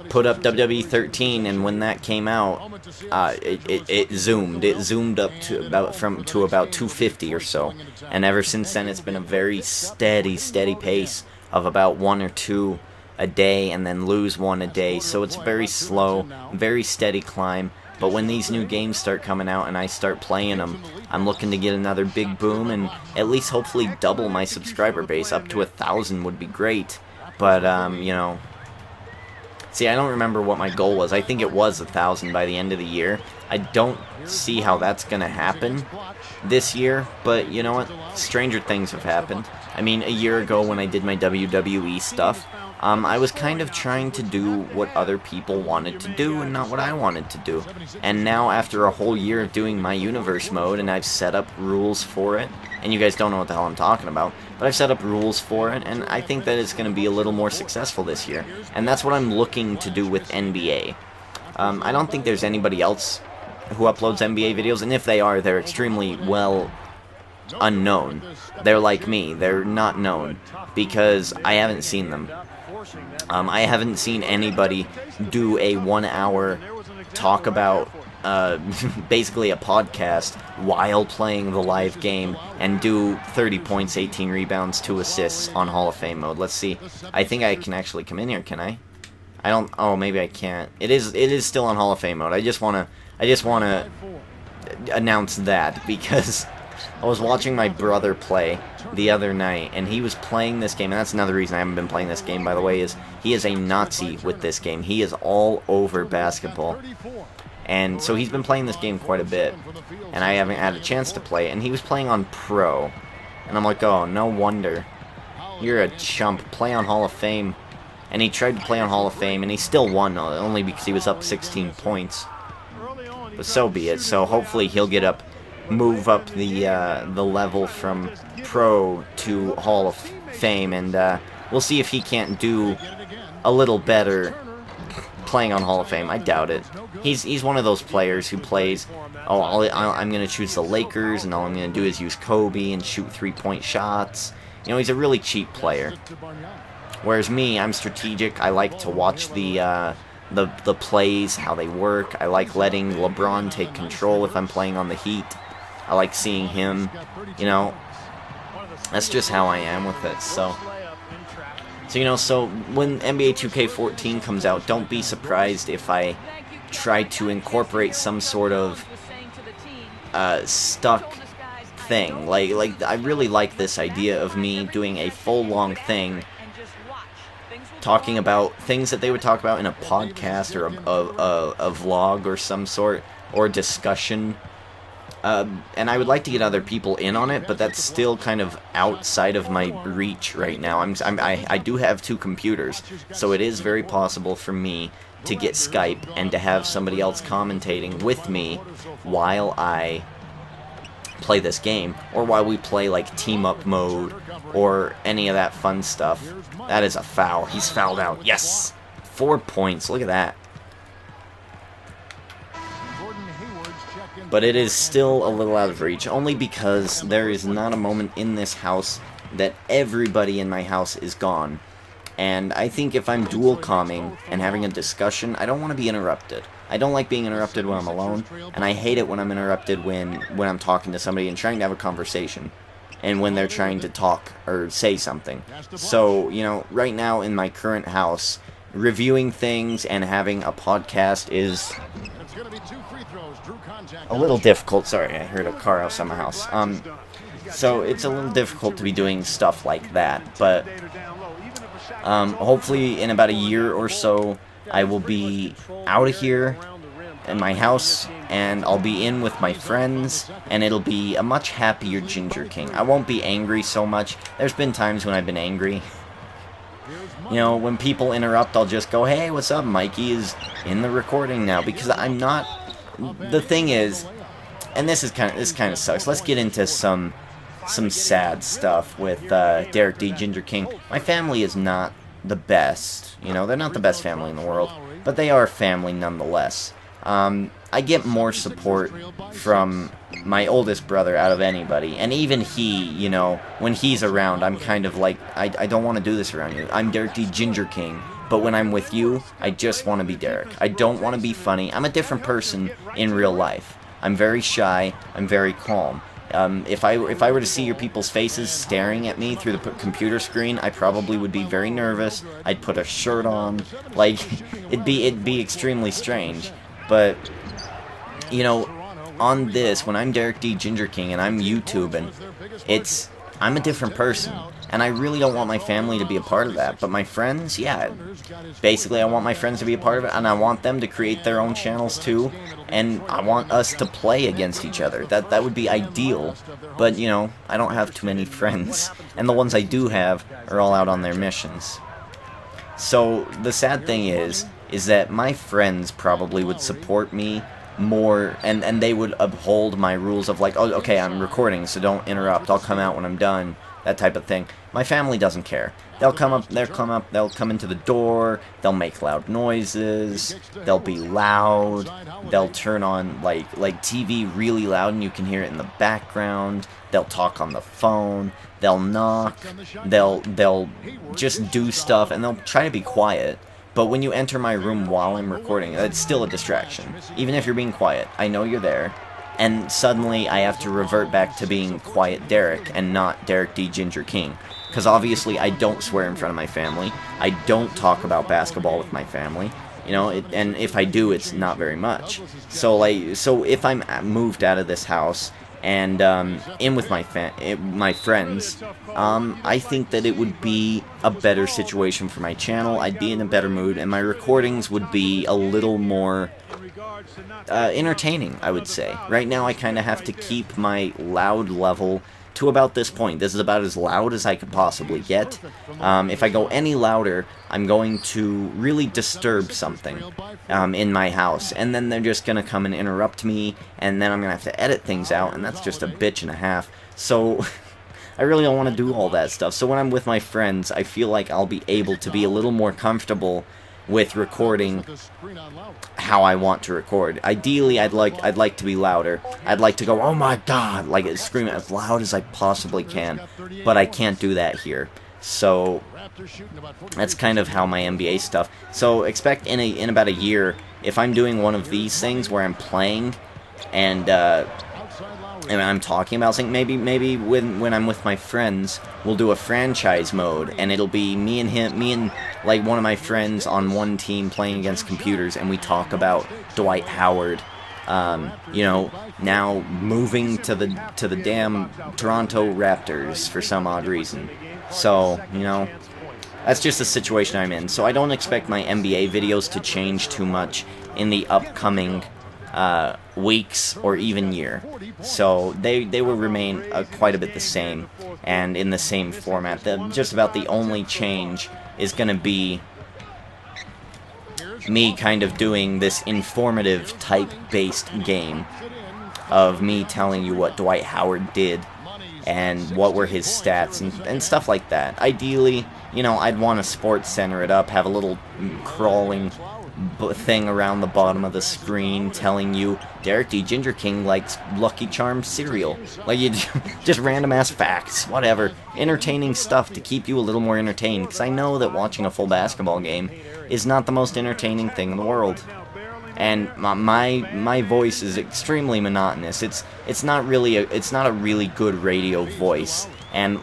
Put up WWE 13, and when that came out, it zoomed. It zoomed up to about 250 or so, and ever since then it's been a very steady pace of about 1 or 2 a day, and then lose 1 a day. So it's very slow, very steady climb. But when these new games start coming out and I start playing them, I'm looking to get another big boom and at least hopefully double my subscriber base. Up to 1,000 would be great. But you know. See, I don't remember what my goal was. I think it was 1,000 by the end of the year. I don't see how that's going to happen this year, but you know what? Stranger things have happened. I mean, a year ago when I did my WWE stuff, I was kind of trying to do what other people wanted to do and not what I wanted to do. And now, after a whole year of doing my universe mode, and I've set up rules for it, and you guys don't know what the hell I'm talking about, but I've set up rules for it, and I think that it's going to be a little more successful this year. And that's what I'm looking to do with NBA. I don't think there's anybody else who uploads NBA videos, and if they are, they're extremely well unknown. They're like me. They're not known, because I haven't seen them. I haven't seen anybody do a 1-hour talk about basically a podcast while playing the live game and do 30 points, 18 rebounds, 2 assists on Hall of Fame mode. Let's see. I think I can actually come in here, can I? I don't. Oh, maybe I can't. It is still on Hall of Fame mode. I just wanna announce that, because I was watching my brother play the other night, and he was playing this game, and that's another reason I haven't been playing this game, by the way, is he is a Nazi with this game. He is all over basketball. And so he's been playing this game quite a bit, and I haven't had a chance to play it, and he was playing on Pro. And I'm like, oh, no wonder. You're a chump. Play on Hall of Fame. And he tried to play on Hall of Fame, and he still won, only because he was up 16 points. But so be it. So hopefully he'll move up the level from Pro to Hall of Fame, and we'll see if he can't do a little better playing on Hall of Fame. I doubt it. He's one of those players who plays, oh, I'm going to choose the Lakers, and all I'm going to do is use Kobe and shoot three-point shots. You know, he's a really cheap player. Whereas me, I'm strategic. I like to watch the plays, how they work. I like letting LeBron take control if I'm playing on the Heat. I like seeing him, you know. That's just how I am with it, so you know, so when NBA 2K14 comes out, don't be surprised if I try to incorporate some sort of stuck thing. Like I really like this idea of me doing a full long thing talking about things that they would talk about in a podcast or a vlog or some sort, or discussion. And I would like to get other people in on it, but that's still kind of outside of my reach right now. I do have 2 computers, so it is very possible for me to get Skype and to have somebody else commentating with me while I play this game, or while we play like team up mode or any of that fun stuff. That is a foul. He's fouled out. Yes! 4 points. Look at that. But it is still a little out of reach, only because there is not a moment in this house that everybody in my house is gone. And I think if I'm dual comming and having a discussion, I don't want to be interrupted. I don't like being interrupted when I'm alone, and I hate it when I'm interrupted when I'm talking to somebody and trying to have a conversation, and when they're trying to talk or say something. So, you know, right now in my current house, reviewing things and having a podcast is a little difficult. Sorry, I heard a car outside my house. So it's a little difficult to be doing stuff like that, but hopefully in about a year or so, I will be out of here in my house, and I'll be in with my friends, and it'll be a much happier Ginger King. I won't be angry so much. There's been times when I've been angry. You know, when people interrupt, I'll just go, hey, what's up? Mikey is in the recording now, because I'm not... The thing is, and this kind of sucks. Let's get into some sad stuff with Derek D. Ginger King. My family is not the best. You know, they're not the best family in the world, but they are family nonetheless. I get more support from my oldest brother out of anybody, and even he, you know, when he's around, I'm kind of like, I don't want to do this around you. I'm Derek D. Ginger King, but when I'm with you, I just want to be Derek. I don't want to be funny. I'm a different person in real life. I'm very shy. I'm very calm. If I were to see your people's faces staring at me through the computer screen, I probably would be very nervous. I'd put a shirt on, like it'd be extremely strange. But you know, on this, when I'm Derek D. Ginger King and I'm YouTubing, I'm a different person, and I really don't want my family to be a part of that. But my friends, yeah, basically I want my friends to be a part of it, and I want them to create their own channels too, and I want us to play against each other. That would be ideal, but you know, I don't have too many friends, and the ones I do have are all out on their missions. So the sad thing is that my friends probably would support me more, and they would uphold my rules of like, oh, okay, I'm recording, so don't interrupt, I'll come out when I'm done, that type of thing. My family doesn't care. They'll come into the door, they'll make loud noises, they'll be loud, they'll turn on like TV really loud and you can hear it in the background, they'll talk on the phone, they'll knock, they'll just do stuff, and they'll try to be quiet. But when you enter my room while I'm recording, it's still a distraction. Even if you're being quiet, I know you're there, and suddenly I have to revert back to being quiet Derek and not Derek D. Ginger King. Because obviously I don't swear in front of my family. I don't talk about basketball with my family. You know, and if I do, it's not very much. So if I'm moved out of this house and in with my friends, I think that it would be a better situation for my channel. I'd be in a better mood, and my recordings would be a little more entertaining, I would say. Right now, I kind of have to keep my loud level to about this point. This is about as loud as I could possibly get. If I go any louder, I'm going to really disturb something in my house, and then they're just going to come and interrupt me, and then I'm going to have to edit things out, and that's just a bitch and a half. So I really don't want to do all that stuff. So when I'm with my friends, I feel like I'll be able to be a little more comfortable with recording how I want to record. Ideally, I'd like to be louder. I'd like to go, oh my god, like scream as loud as I possibly can, but I can't do that here. So that's kind of how my NBA stuff. So expect in about a year, if I'm doing one of these things where I'm playing and I'm talking about something, maybe when I'm with my friends, we'll do a franchise mode, and it'll be me and like one of my friends on one team playing against computers, and we talk about Dwight Howard, you know, now moving to the damn Toronto Raptors for some odd reason. So, you know, that's just the situation I'm in. So I don't expect my NBA videos to change too much in the upcoming weeks or even year. So they will remain quite a bit the same and in the same format. Just about the only change is going to be me kind of doing this informative type-based game of me telling you what Dwight Howard did and what were his stats and stuff like that. Ideally, you know, I'd want to sports center it up, have a little crawling thing around the bottom of the screen telling you Derek D. Ginger King likes Lucky Charms cereal. Like, you just random ass facts, whatever. Entertaining stuff to keep you a little more entertained, because I know that watching a full basketball game is not the most entertaining thing in the world. And my voice is extremely monotonous. It's not a really good radio voice. And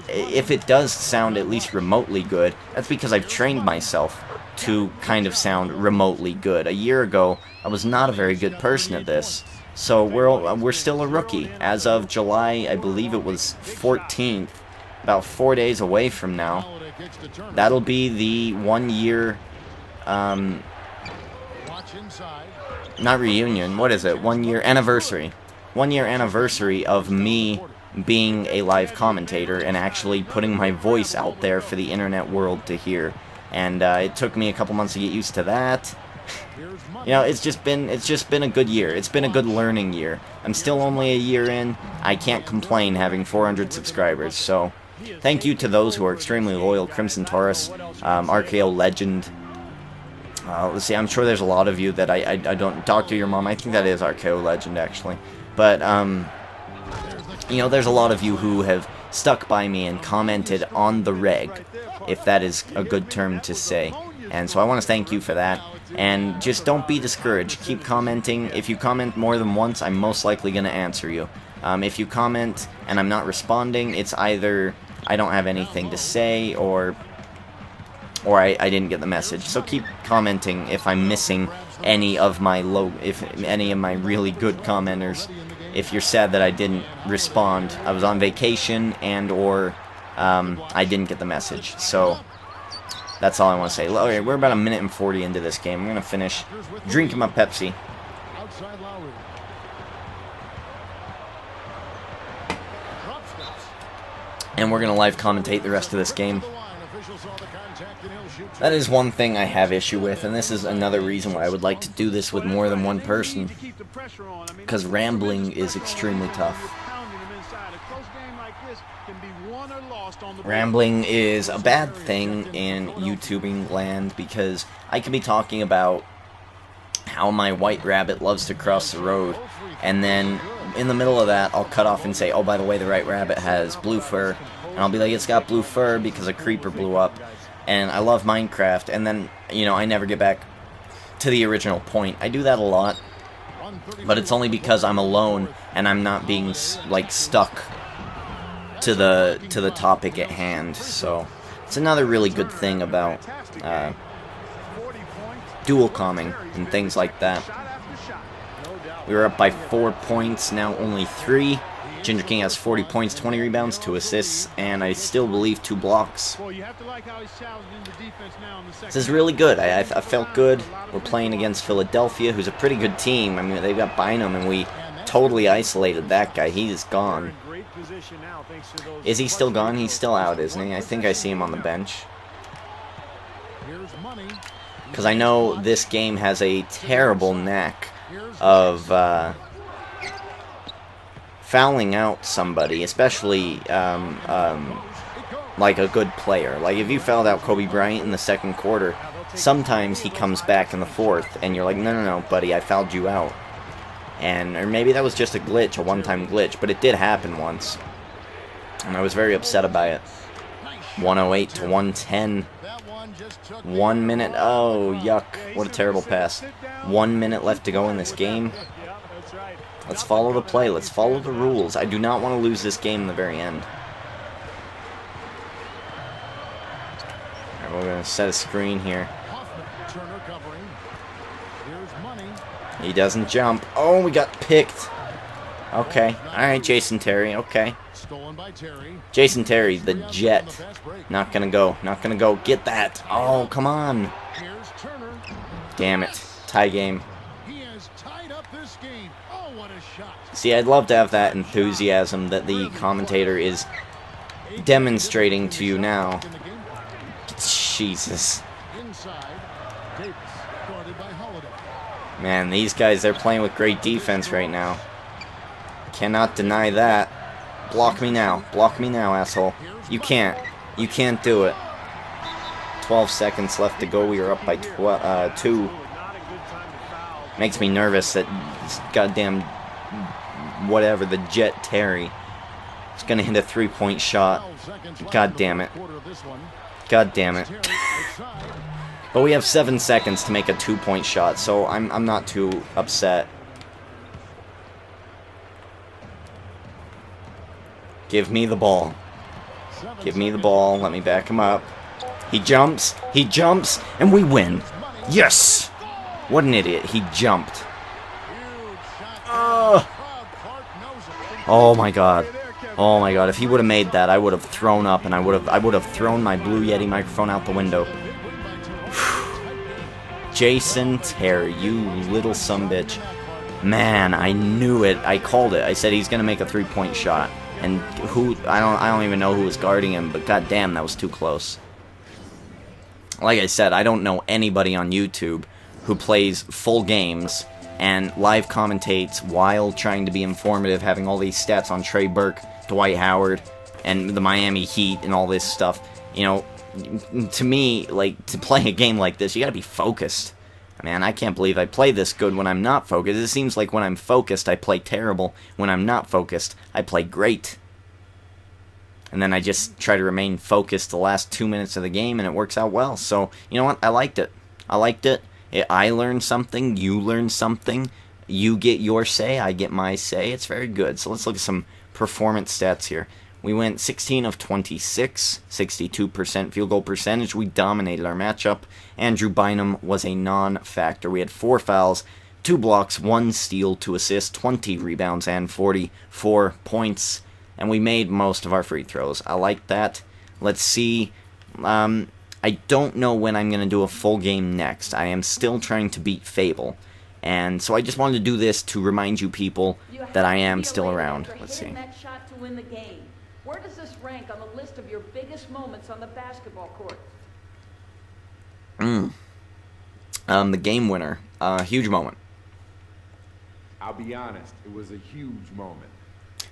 if it does sound at least remotely good, that's because I've trained myself to kind of sound remotely good. A year ago, I was not a very good person at this. So we're still a rookie. As of July, I believe it was 14th, about 4 days away from now, that'll be the 1 year, not reunion, what is it? 1 year anniversary. 1 year anniversary of me being a live commentator and actually putting my voice out there for the internet world to hear. And it took me a couple months to get used to that. You know, it's just been a good year. It's been a good learning year. I'm still only a year in. I can't complain having 400 subscribers. So, thank you to those who are extremely loyal. Crimson Taurus, RKO Legend. Let's see, I'm sure there's a lot of you that I don't talk to your mom. I think that is RKO Legend, actually. But, you know, there's a lot of you who have stuck by me and commented on the reg, if that is a good term to say. And so I want to thank you for that. And just don't be discouraged. Keep commenting. If you comment more than once, I'm most likely going to answer you. If you comment and I'm not responding, it's either I don't have anything to say or I didn't get the message. So keep commenting if I'm missing any of my really good commenters. If you're sad that I didn't respond, I was on vacation and or I didn't get the message. So that's all I want to say. Okay, we're about 1 minute and 40 into this game. I'm going to finish drinking my Pepsi. And we're going to live commentate the rest of this game. That is one thing I have issue with, and this is another reason why I would like to do this with more than one person. Because rambling is extremely tough. Rambling is a bad thing in YouTubing land because I could be talking about how my white rabbit loves to cross the road, and then in the middle of that I'll cut off and say, oh, by the way, the white rabbit has blue fur, and I'll be like, it's got blue fur because a creeper blew up, and I love Minecraft, and then, you know, I never get back to the original point. I do that a lot, but it's only because I'm alone and I'm not being, like, stuck to the topic at hand. So it's another really good thing about dual comming and things like that. We were up by 4 points, now only 3. Ginger King has 40 points, 20 rebounds, 2 assists, and I still believe 2 blocks. Boy, you have to like how he's challenging the defense now in the second This is really good. I felt good. We're playing against Philadelphia, who's a pretty good team. I mean, they've got Bynum, and we totally isolated that guy. He is gone. Is he still gone? He's still out, isn't he? I think I see him on the bench. Because I know this game has a terrible knack of fouling out somebody, especially like a good player. Like if you fouled out Kobe Bryant in the second quarter, sometimes he comes back in the fourth, and you're like, no, buddy, I fouled you out. Or maybe that was just a glitch, a one-time glitch, but it did happen once, and I was very upset about it. 108 to 110. 1 minute. Oh, yuck. What a terrible pass. 1 minute left to go in this game. Let's follow the play. Let's follow the rules. I do not want to lose this game in the very end. Alright, we're going to set a screen here. He doesn't jump. Oh, we got picked. Okay. Alright, Jason Terry. Okay. Jason Terry, the Jet. Not gonna go. Not gonna go. Get that. Oh, come on. Damn it. Tie game. See, I'd love to have that enthusiasm that the commentator is demonstrating to you now. Jesus. Man, these guys, they're playing with great defense right now. Cannot deny that. Block me now. Block me now, asshole. You can't. You can't do it. 12 seconds left to go. We are up by 2. Makes me nervous that this goddamn whatever, the Jet Terry, is going to hit a 3-point shot. God damn it. God damn it. But we have 7 seconds to make a 2-point shot, so I'm not too upset. Give me the ball. Give me the ball. Let me back him up. He jumps. He jumps. And we win. Yes! What an idiot. He jumped. Oh my god. Oh my god. If he would have made that, I would have thrown up, and I would have thrown my Blue Yeti microphone out the window. Jason Terry, you little sumbitch. Man, I knew it. I called it. I said he's gonna make a 3-point shot. And I don't even know who was guarding him, but goddamn, that was too close. Like I said, I don't know anybody on YouTube who plays full games and live commentates while trying to be informative, having all these stats on Trey Burke, Dwight Howard, and the Miami Heat and all this stuff. You know, to me, like, to play a game like this, you gotta be focused. Man, I can't believe I play this good when I'm not focused. It seems like when I'm focused, I play terrible. When I'm not focused, I play great. And then I just try to remain focused the last 2 minutes of the game, and it works out well. So, you know what? I liked it. I liked it. I learned something. You learned something. You get your say. I get my say. It's very good. So let's look at some performance stats here. We went 16 of 26, 62% field goal percentage. We dominated our matchup. Andrew Bynum was a non-factor. We had 4 fouls, 2 blocks, 1 steal, 2 assists, 20 rebounds, and 44 points. And we made most of our free throws. I like that. Let's see. I don't know when I'm going to do a full game next. I am still trying to beat Fable. And so I just wanted to do this to remind you people that I am still around. Let's see. Where does this rank on the list of your biggest moments on the basketball court? The game winner. Huge moment. I'll be honest, it was a huge moment.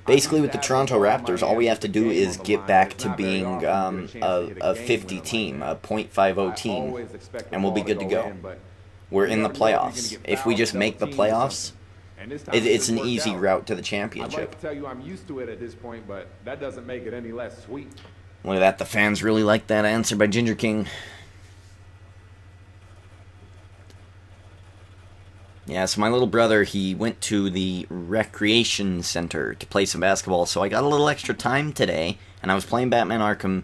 Basically, with the Toronto Raptors, all we have to do is get back to being a 50 team, a .50 team, and we'll be good to go. We're in the playoffs. If we just make the playoffs, it's an easy route to the championship. I'd like to tell you I'm used to it at this point, but that doesn't make it any less sweet. Look at that. The fans really like that answer by Ginger King. Yeah, so my little brother, he went to the recreation center to play some basketball, so I got a little extra time today, and I was playing Batman Arkham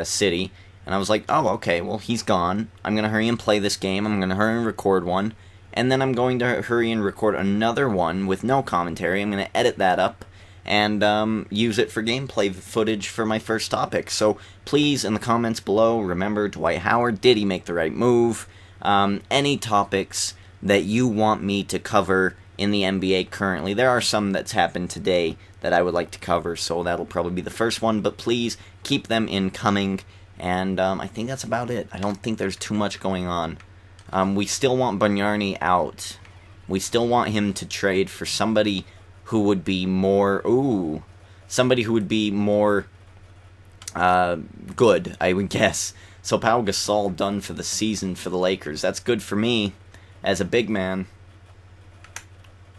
City, and I was like, oh, okay, well, he's gone. I'm going to hurry and play this game. I'm going to hurry and record one, and then I'm going to hurry and record another one with no commentary. I'm going to edit that up, and use it for gameplay footage for my first topic. So please, in the comments below, remember Dwight Howard, did he make the right move? Any topics that you want me to cover in the NBA currently. There are some that's happened today that I would like to cover, so that'll probably be the first one, but please keep them incoming, and I think that's about it. I don't think there's too much going on. We still want Bargnani out. We still want him to trade for somebody who would be more, somebody who would be more good, I would guess. So Pau Gasol done for the season for the Lakers. That's good for me as a big man.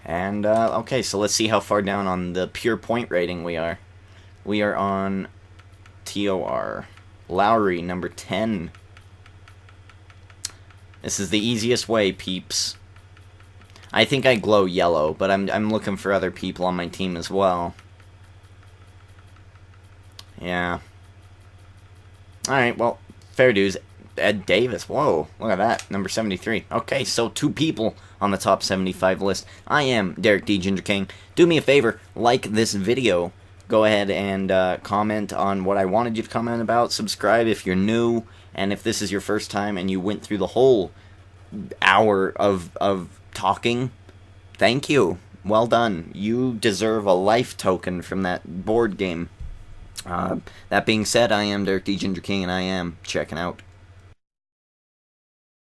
And, okay, so let's see how far down on the pure point rating we are. We are on TOR. Lowry, number 10. This is the easiest way, peeps. I think I glow yellow, but I'm looking for other people on my team as well. Yeah. Alright, well, fair dues. Ed Davis. Whoa, look at that. Number 73. Okay, so 2 people on the top 75 list. I am Derek D. Ginger King. Do me a favor, like this video. Go ahead and comment on what I wanted you to comment about. Subscribe if you're new. And if this is your first time and you went through the whole hour of talking, thank you. Well done. You deserve a life token from that board game. That being said, I am Derek D. Ginger King, and I am checking out.